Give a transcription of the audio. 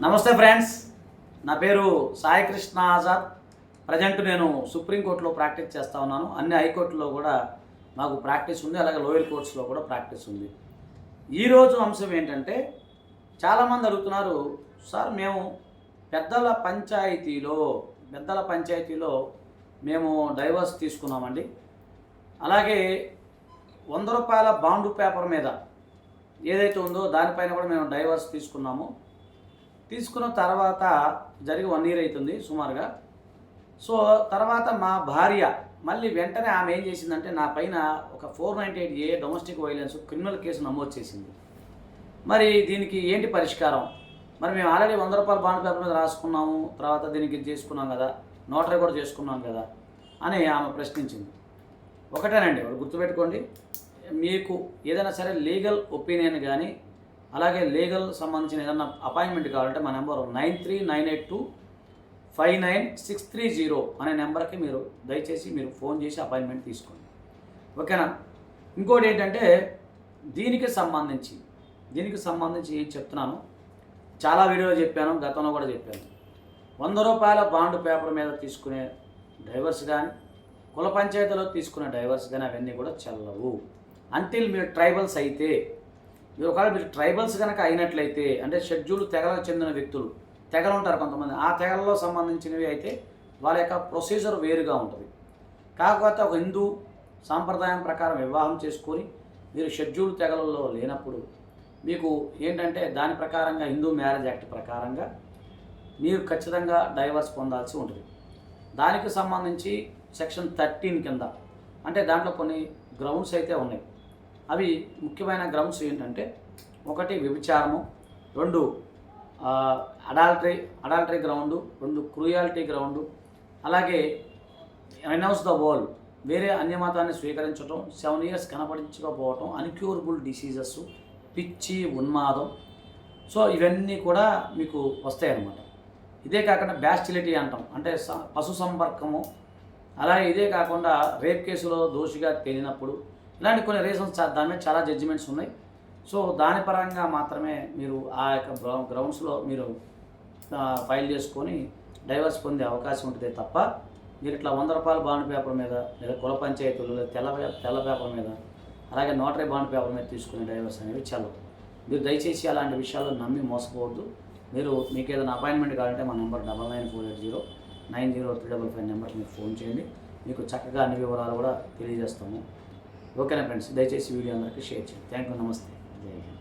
నమస్తే ఫ్రెండ్స్, నా పేరు సాయి కృష్ణ ఆజాద్. ప్రజెంట్ నేను సుప్రీంకోర్టులో ప్రాక్టీస్ చేస్తూ ఉన్నాను. అన్ని హైకోర్టులో కూడా మాకు ప్రాక్టీస్ ఉంది, అలాగే లోయర్ కోర్ట్స్లో కూడా ప్రాక్టీస్ ఉంది. ఈరోజు అంశం ఏంటంటే, చాలామంది అడుగుతున్నారు, సార్ మేము పెద్దల పంచాయతీలో మేము డైవర్స్ తీసుకున్నామండి. అలాగే 100 రూపాయల బాండు పేపర్ మీద ఏదైతే ఉందో దానిపైన కూడా మేము డైవర్స్ తీసుకున్న తర్వాత జరిగి 1 ఇయర్ అవుతుంది సుమారుగా. సో తర్వాత మా భార్య మళ్ళీ వెంటనే ఆమె ఏం చేసిందంటే, నా పైన ఒక 498A domestic violence criminal case నమోదు చేసింది. మరి దీనికి ఏంటి పరిష్కారం? మరి మేము ఆల్రెడీ 100 రూపాయల బాండ్ పేపర్ మీద రాసుకున్నాము, తర్వాత దీనికి చేసుకున్నాం కదా, నోటరీ కూడా చేసుకున్నాం కదా అని ఆమె ప్రశ్నించింది. ఒకటేనండి, ఒకటి గుర్తుపెట్టుకోండి, మీకు ఏదైనా సరే లీగల్ ఒపీనియన్ కానీ అలాగే లీగల్ సంబంధించిన ఏదైనా అపాయింట్మెంట్ కావాలంటే మా నెంబర్ 9398259630 అనే నెంబర్కి మీరు దయచేసి మీరు ఫోన్ చేసి అపాయింట్మెంట్ తీసుకోండి, ఓకేనా? ఇంకోటి ఏంటంటే, దీనికి సంబంధించి చెప్తున్నాను, చాలా వీడియోలో చెప్పాను, గతంలో కూడా చెప్పాను. 100 రూపాయల బాండ్ పేపర్ మీద తీసుకునే డైవర్స్ కానీ, కుల పంచాయతీలో తీసుకునే డైవర్స్ కానీ అవన్నీ కూడా చెల్లవు. అంటిల్ మీరు ట్రైబల్స్ అయితే, ఒకవేళ మీరు ట్రైబల్స్ కనుక అయినట్లయితే, అంటే షెడ్యూల్ తెగలకు చెందిన వ్యక్తులు, తెగలు ఉంటారు కొంతమంది, ఆ తెగలలో సంబంధించినవి అయితే వాళ్ళ యొక్క ప్రొసీజర్ వేరుగా ఉంటుంది. కాకపోతే ఒక హిందూ సాంప్రదాయం ప్రకారం వివాహం చేసుకొని మీరు షెడ్యూల్ తెగలలో లేనప్పుడు మీకు ఏంటంటే, దాని ప్రకారంగా హిందూ మ్యారేజ్ యాక్ట్ ప్రకారంగా మీరు ఖచ్చితంగా డైవర్స్ పొందాల్సి ఉంటుంది. దానికి సంబంధించి సెక్షన్ 13 కింద, అంటే దాంట్లో కొన్ని గ్రౌండ్స్ అయితే ఉన్నాయి. అవి ముఖ్యమైన గ్రౌండ్స్ ఏంటంటే, 1 వ్యభిచారము, 2 అడాల్టరీ గ్రౌండు, 2 క్రూయాలిటీ గ్రౌండు, అలాగే రెనౌన్స్ ద వరల్డ్, వేరే అన్యమతాన్ని స్వీకరించడం, 7 ఇయర్స్ కనపడించకపోవటం, అన్క్యూరబుల్ డిసీజెస్, పిచ్చి, ఉన్మాదం. సో ఇవన్నీ కూడా మీకు వస్తాయి అన్నమాట. ఇదే కాకుండా బ్యాస్టిలిటీ అంటాం, అంటే పశు సంపర్కము. అలాగే ఇదే కాకుండా రేప్ కేసులో దోషిగా తేలినప్పుడు, ఇలాంటి కొన్ని రీజన్స్, దాని మీద చాలా జడ్జిమెంట్స్ ఉన్నాయి. సో దాని పరంగా మాత్రమే మీరు ఆ యొక్క గ్రౌండ్స్లో మీరు ఫైల్ చేసుకొని డైవర్స్ పొందే అవకాశం ఉంటుంది తప్ప, మీరు ఇట్లా 100 రూపాయల బాండ్ పేపర్ మీద, లేదా కుల పంచాయతీలు, లేదా తెల్ల పేపర్ మీద, అలాగే నోటరీ బాండ్ పేపర్ మీద తీసుకునే డైవర్స్ అనేవి చల్లవు. మీరు దయచేసి అలాంటి విషయాల్లో నమ్మి మోసపోవద్దు. మీకు ఏదైనా అపాయింట్మెంట్ కావాలంటే మా నెంబర్ 9948090355 నెంబర్కి మీరు ఫోన్ చేయండి, మీకు చక్కగా అన్ని వివరాలు కూడా తెలియజేస్తాము, ఓకేనా ఫ్రెండ్స్? దయచేసి వీడియో అందరికీ షేర్ చేయండి. థ్యాంక్ యూ, నమస్తే, జై హింద్.